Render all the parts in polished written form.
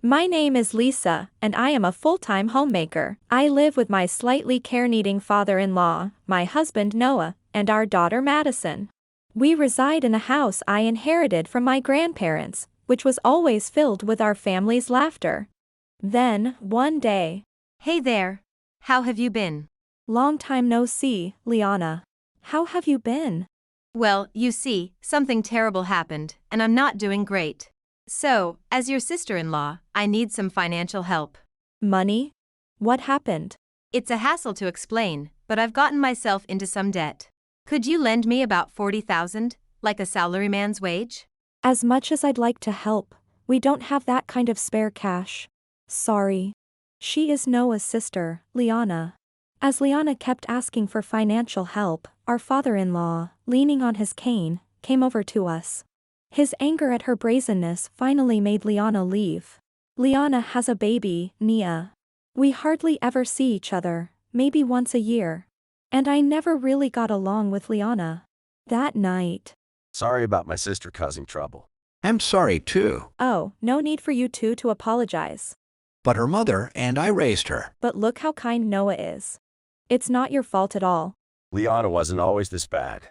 My name is Lisa, and I am a full-time homemaker. I live with my slightly care-needing father-in-law, my husband Noah, and our daughter Madison. We reside in a house I inherited from my grandparents, which was always filled with our family's laughter. Then, one day, Hey there. How have you been? long time no see, Lyanna. How have you been? Well, you see, something terrible happened, and I'm not doing great. So, as your sister-in-law, I need some financial help. Money? What happened? It's a hassle to explain, but I've gotten myself into some debt. Could you lend me about 40,000, like a salaryman's wage? As much as I'd like to help, we don't have that kind of spare cash. Sorry. She is Noah's sister, Lyanna. As Lyanna kept asking for financial help, our father-in-law, leaning on his cane, came over to us. His anger at her brazenness finally made Lyanna leave. Lyanna has a baby, Nia. We hardly ever see each other, maybe once a year. And I never really got along with Lyanna. That night. Sorry about my sister causing trouble. I'm sorry too, Oh, no need for you two to apologize. but her mother and I raised her. But look how kind Noah is. It's not your fault at all. Lyanna wasn't always this bad.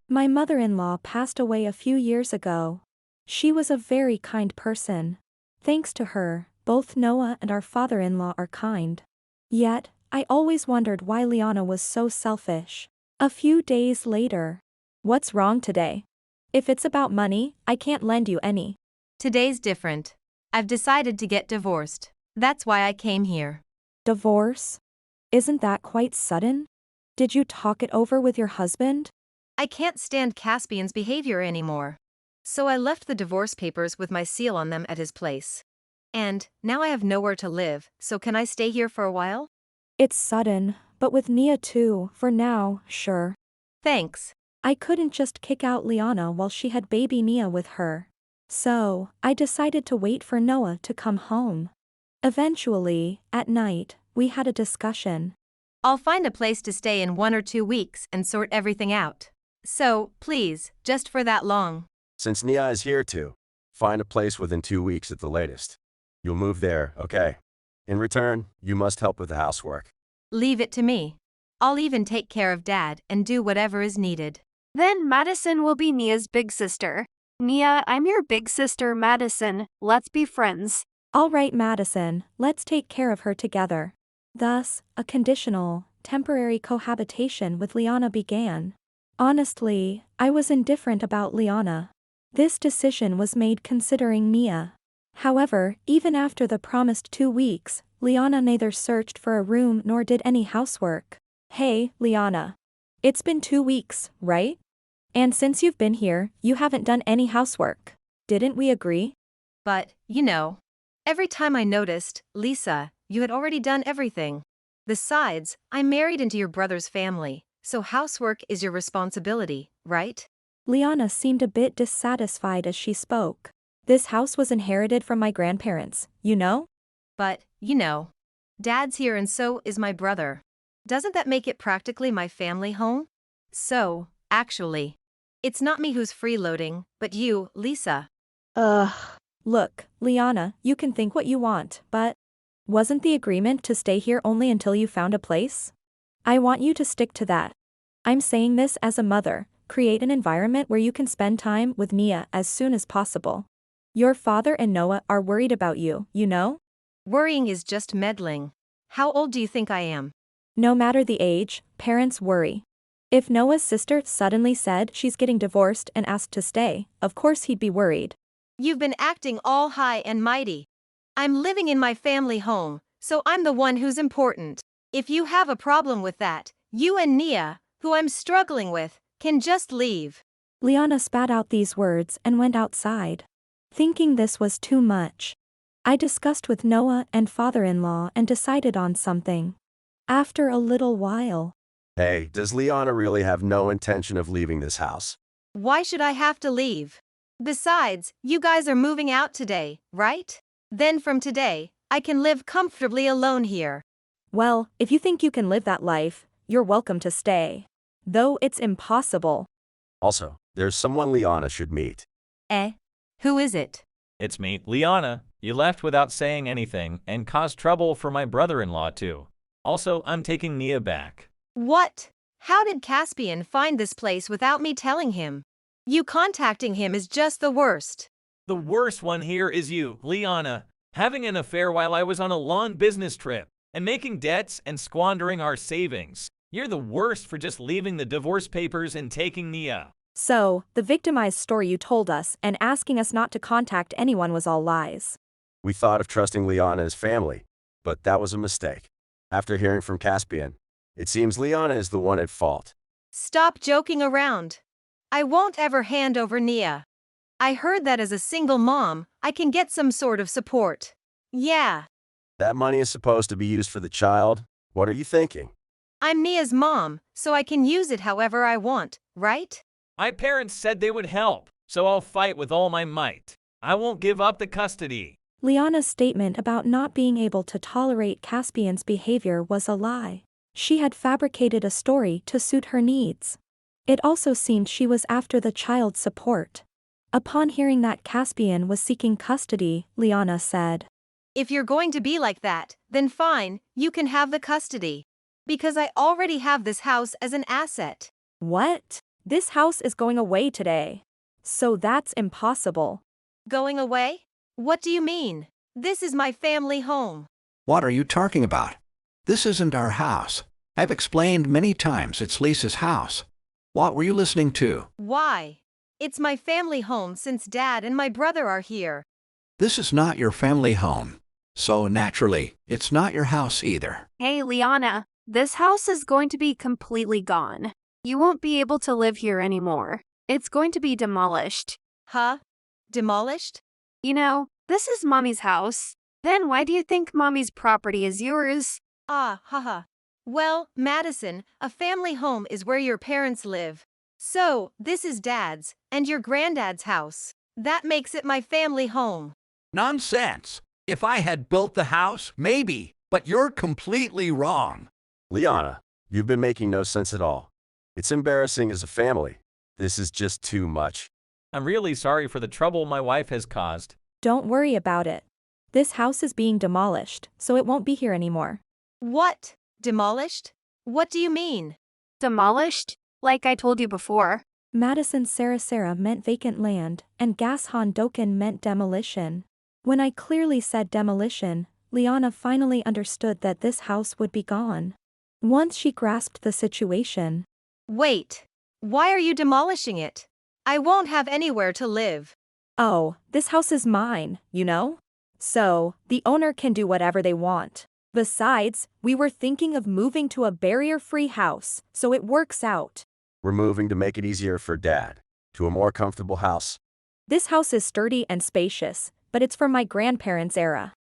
My mother-in-law passed away a few years ago. She was a very kind person. Thanks to her, both Noah and our father-in-law are kind. Yet, I always wondered why Lyanna was so selfish. A few days later. What's wrong today? If it's about money, I can't lend you any. Today's different. I've decided to get divorced. That's why I came here. Divorce? Isn't that quite sudden? Did you talk it over with your husband? I can't stand Caspian's behavior anymore. So I left the divorce papers with my seal on them at his place. And, now I have nowhere to live, so can I stay here for a while? It's sudden, but with Nia too, for now, sure. Thanks. I couldn't just kick out Lyanna while she had baby Nia with her. So, I decided to wait for Noah to come home. Eventually, at night, we had a discussion. I'll find a place to stay in 1 or 2 weeks and sort everything out. So, please, just for that long. Since Nia is here too, find a place within 2 weeks at the latest. You'll move there, okay? In return, you must help with the housework. Leave it to me. I'll even take care of Dad and do whatever is needed. Then Madison will be Nia's big sister. Nia, I'm your big sister Madison, let's be friends. All right, Madison, let's take care of her together. Thus, a conditional, temporary cohabitation with Lyanna began. Honestly, I was indifferent about Lyanna. This decision was made considering Nia. However, even after the promised 2 weeks, Lyanna neither searched for a room nor did any housework. Hey, Lyanna. It's been 2 weeks, right? And since you've been here, you haven't done any housework. Didn't we agree? But, every time I noticed, Lisa, you had already done everything. Besides, I'm married into your brother's family, so housework is your responsibility, right? Lyanna seemed a bit dissatisfied as she spoke. This house was inherited from my grandparents, you know? But, Dad's here and so is my brother. Doesn't that make it practically my family home? So, actually, it's not me who's freeloading, but you, Lisa. Look, Lyanna, you can think what you want, but wasn't the agreement to stay here only until you found a place? I want you to stick to that. I'm saying this as a mother, create an environment where you can spend time with Nia as soon as possible. Your father and Noah are worried about you, you know? Worrying is just meddling. How old do you think I am? No matter the age, parents worry. If Noah's sister suddenly said she's getting divorced and asked to stay, of course he'd be worried. You've been acting all high and mighty. I'm living in my family home, so I'm the one who's important. If you have a problem with that, you and Nia, who I'm struggling with, can just leave. Lyanna spat out these words and went outside. Thinking this was too much, I discussed with Noah and father-in-law and decided on something. After a little while. Hey, does Lyanna really have no intention of leaving this house? Why should I have to leave? Besides, you guys are moving out today, right? Then from today, I can live comfortably alone here. Well, if you think you can live that life, you're welcome to stay. Though it's impossible. Also, there's someone Lyanna should meet. Who is it? It's me, Lyanna. You left without saying anything and caused trouble for my brother-in-law too. Also, I'm taking Nia back. What? How did Caspian find this place without me telling him? You contacting him is just the worst. The worst one here is you, Lyanna, having an affair while I was on a long business trip and making debts and squandering our savings. You're the worst for just leaving the divorce papers and taking Nia. So, the victimized story you told us and asking us not to contact anyone was all lies. We thought of trusting Lyanna as family, but that was a mistake. After hearing from Caspian, it seems Lyanna is the one at fault. Stop joking around. I won't ever hand over Nia. I heard that as a single mom, I can get some sort of support. Yeah. That money is supposed to be used for the child. What are you thinking? I'm Nia's mom, so I can use it however I want, right? My parents said they would help, so I'll fight with all my might. I won't give up the custody. Lyanna's statement about not being able to tolerate Caspian's behavior was a lie. She had fabricated a story to suit her needs. It also seemed she was after the child's support. Upon hearing that Caspian was seeking custody, Lyanna said, If you're going to be like that, then fine, you can have the custody. Because I already have this house as an asset. "What? This house is going away today. So that's impossible." Going away? What do you mean? This is my family home. What are you talking about? This isn't our house. I've explained many times it's Lisa's house. What were you listening to? Why? It's my family home since Dad and my brother are here. This is not your family home. So naturally, it's not your house either. Hey, Lyanna, this house is going to be completely gone. You won't be able to live here anymore. It's going to be demolished. Huh? Demolished? You know, this is Mommy's house. Then why do you think Mommy's property is yours? Ah, haha. Well, Madison, a family home is where your parents live. So, this is Dad's and your granddad's house. That makes it my family home. Nonsense. If I had built the house, maybe, but you're completely wrong. Lyanna, you've been making no sense at all. It's embarrassing as a family. This is just too much. I'm really sorry for the trouble my wife has caused. Don't worry about it. This house is being demolished, so it won't be here anymore. What? Demolished? What do you mean? Demolished? Like I told you before. Madison Sarah meant vacant land, and Gashan Doken meant demolition. When I clearly said demolition, Lyanna finally understood that this house would be gone. Once she grasped the situation. Wait. Why are you demolishing it? I won't have anywhere to live. Oh, this house is mine, you know? So, the owner can do whatever they want. Besides, we were thinking of moving to a barrier-free house, so it works out. We're moving to make it easier for Dad, to a more comfortable house. This house is sturdy and spacious, but it's from my grandparents' era.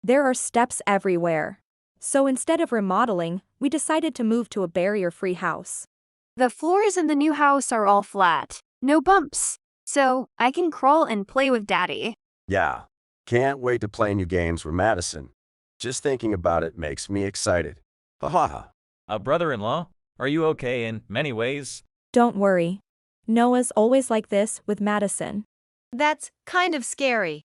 There are steps everywhere. So instead of remodeling, we decided to move to a barrier-free house. The floors in the new house are all flat. No bumps. So, I can crawl and play with Daddy. Yeah. Can't wait to play new games with Madison. Just thinking about it makes me excited. Ha ha ha. A brother-in-law? Are you okay in many ways? Don't worry. Noah's always like this with Madison. That's kind of scary.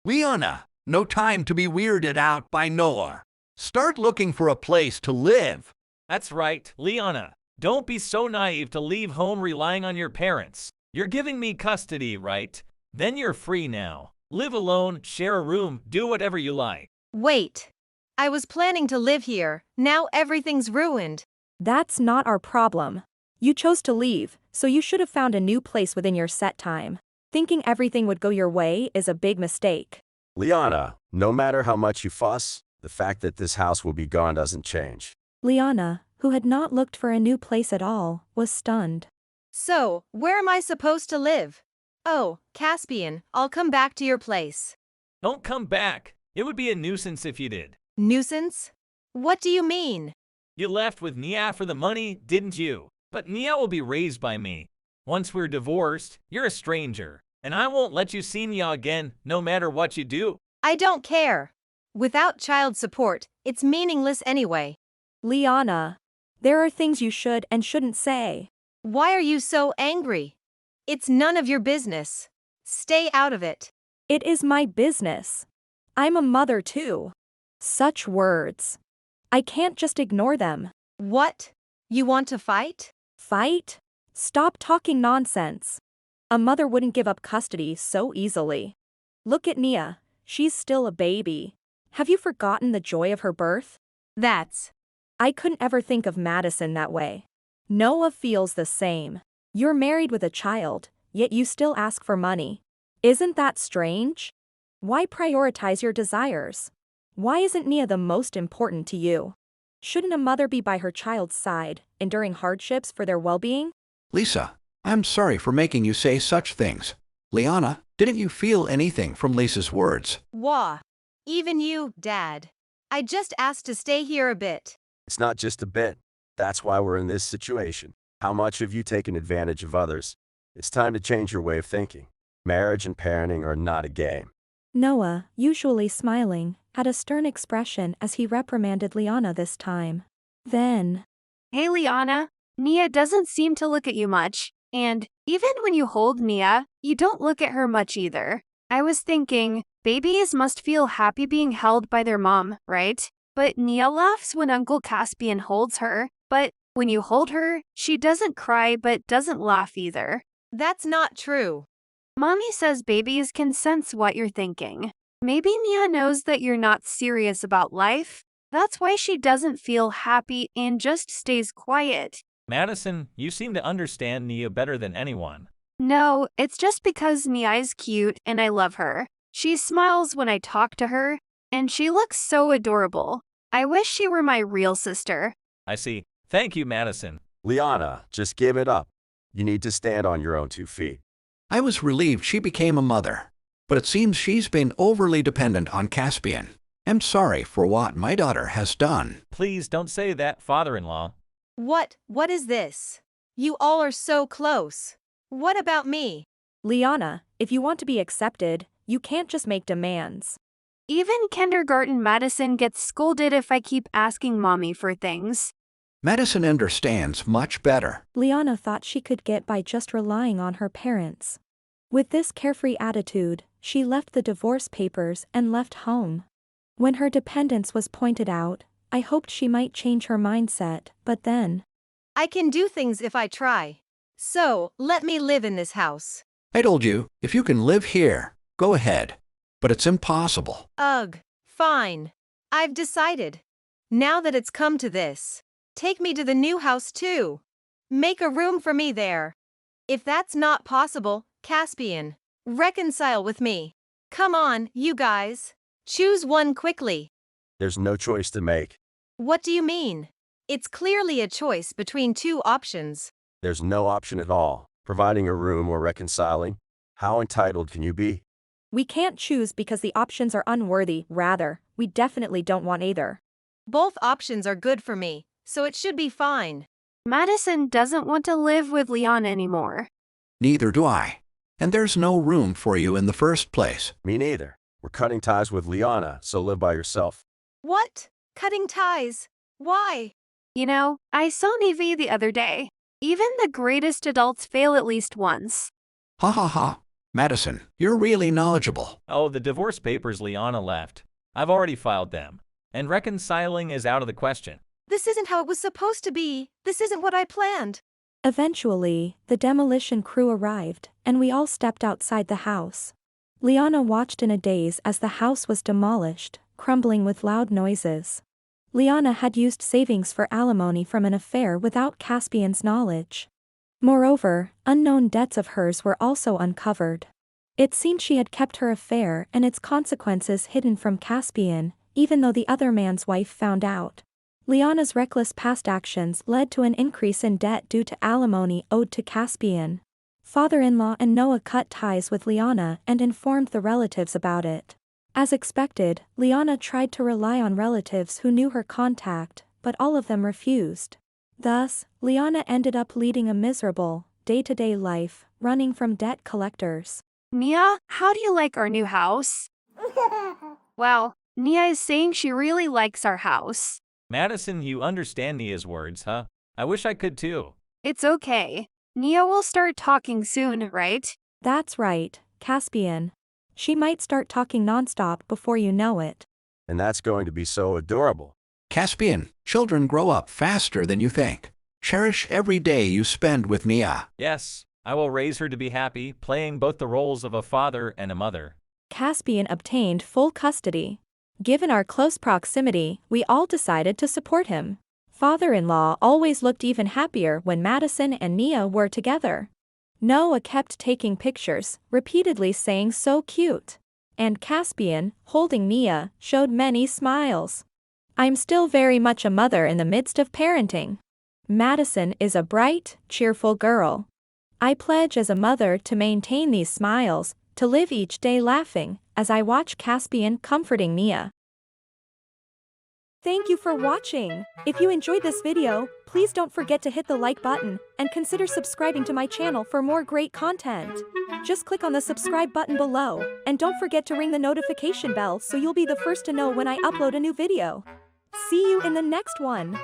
Lyanna, no time to be weirded out by Noah. Start looking for a place to live. That's right, Lyanna. Don't be so naive to leave home relying on your parents. You're giving me custody, right? Then you're free now. Live alone, share a room, do whatever you like. Wait. I was planning to live here. Now everything's ruined. That's not our problem. You chose to leave, so you should have found a new place within your set time. Thinking everything would go your way is a big mistake. Lyanna, no matter how much you fuss, the fact that this house will be gone doesn't change. Lyanna, who had not looked for a new place at all, was stunned. So, where am I supposed to live? Oh, Caspian, I'll come back to your place. Don't come back. It would be a nuisance if you did. Nuisance? What do you mean? You left with Nia for the money, didn't you? But Nia will be raised by me. Once we're divorced, you're a stranger, and I won't let you see Nia again, no matter what you do. I don't care. Without child support, it's meaningless anyway. Lyanna, there are things you should and shouldn't say. Why are you so angry? It's none of your business. Stay out of it. It is my business. I'm a mother too. Such words. I can't just ignore them. What? You want to fight? Fight? Stop talking nonsense. A mother wouldn't give up custody so easily. Look at Nia, she's still a baby. Have you forgotten the joy of her birth? I couldn't ever think of Madison that way. Noah feels the same. You're married with a child, yet you still ask for money. Isn't that strange? Why prioritize your desires? Why isn't Nia the most important to you? Shouldn't a mother be by her child's side, enduring hardships for their well-being? Lisa, I'm sorry for making you say such things. Lyanna, didn't you feel anything from Lisa's words? Wah. Even you, Dad. I just asked to stay here a bit. It's not just a bit. That's why we're in this situation. How much have you taken advantage of others? It's time to change your way of thinking. Marriage and parenting are not a game. Noah, usually smiling, had a stern expression as he reprimanded Lyanna this time. Then, Hey Lyanna, Nia doesn't seem to look at you much, and even when you hold Nia, you don't look at her much either. I was thinking, babies must feel happy being held by their mom, right? But Nia laughs when Uncle Caspian holds her, but when you hold her, she doesn't cry but doesn't laugh either. That's not true. Mommy says babies can sense what you're thinking. Maybe Nia knows that you're not serious about life. That's why she doesn't feel happy and just stays quiet. Madison, you seem to understand Nia better than anyone. No, it's just because Nia is cute and I love her. She smiles when I talk to her, and she looks so adorable. I wish she were my real sister. I see. Thank you, Madison. Lyanna, just give it up. You need to stand on your own 2 feet. I was relieved she became a mother, but it seems she's been overly dependent on Caspian. I'm sorry for what my daughter has done. Please don't say that, father-in-law. What is this? You all are so close. What about me? Lyanna, if you want to be accepted, you can't just make demands. Even kindergarten Madison gets scolded if I keep asking Mommy for things. Madison understands much better. Lyanna thought she could get by just relying on her parents. With this carefree attitude, she left the divorce papers and left home. When her dependence was pointed out, I hoped she might change her mindset, but then, I can do things if I try. So, let me live in this house. I told you, if you can live here, go ahead. But it's impossible. Ugh, fine. I've decided. Now that it's come to this, take me to the new house too. Make a room for me there. If that's not possible, Caspian, reconcile with me. Come on, you guys. Choose one quickly. There's no choice to make. What do you mean? It's clearly a choice between 2 options. There's no option at all. Providing a room or reconciling. How entitled can you be? we can't choose because the options are unworthy, rather, we definitely don't want either. Both options are good for me, so it should be fine. Madison doesn't want to live with Lyanna anymore. Neither do I. And there's no room for you in the first place. Me neither. We're cutting ties with Lyanna, so live by yourself. What? Cutting ties? Why? You know, I saw Navy the other day. Even the greatest adults fail at least once. Ha ha ha. Madison, you're really knowledgeable. Oh, the divorce papers Lyanna left. I've already filed them. And reconciling is out of the question. This isn't how it was supposed to be. This isn't what I planned. Eventually, the demolition crew arrived, and we all stepped outside the house. Lyanna watched in a daze as the house was demolished, crumbling with loud noises. Lyanna had used savings for alimony from an affair without Caspian's knowledge. Moreover, unknown debts of hers were also uncovered. It seemed she had kept her affair and its consequences hidden from Caspian, even though the other man's wife found out. Lyanna's reckless past actions led to an increase in debt due to alimony owed to Caspian. Father-in-law and Noah cut ties with Lyanna and informed the relatives about it. As expected, Lyanna tried to rely on relatives who knew her contact, but all of them refused. Thus, Lyanna ended up leading a miserable, day-to-day life, running from debt collectors. Nia, how do you like our new house? Wow, Nia is saying she really likes our house. Madison, you understand Nia's words, huh? I wish I could too. It's okay. Nia will start talking soon, right? That's right, Caspian. She might start talking nonstop before you know it. And that's going to be so adorable. Caspian, children grow up faster than you think. Cherish every day you spend with Nia. Yes, I will raise her to be happy, playing both the roles of a father and a mother. Caspian obtained full custody. Given our close proximity, we all decided to support him. Father-in-law always looked even happier when Madison and Nia were together. Noah kept taking pictures, repeatedly saying "so cute." And Caspian, holding Nia, showed many smiles. I'm still very much a mother in the midst of parenting. Madison is a bright, cheerful girl. I pledge as a mother to maintain these smiles, to live each day laughing, as I watch Caspian comforting Nia. Thank you for watching. If you enjoyed this video, please don't forget to hit the like button, and consider subscribing to my channel for more great content. Just click on the subscribe button below, and don't forget to ring the notification bell so you'll be the first to know when I upload a new video. See you in the next one.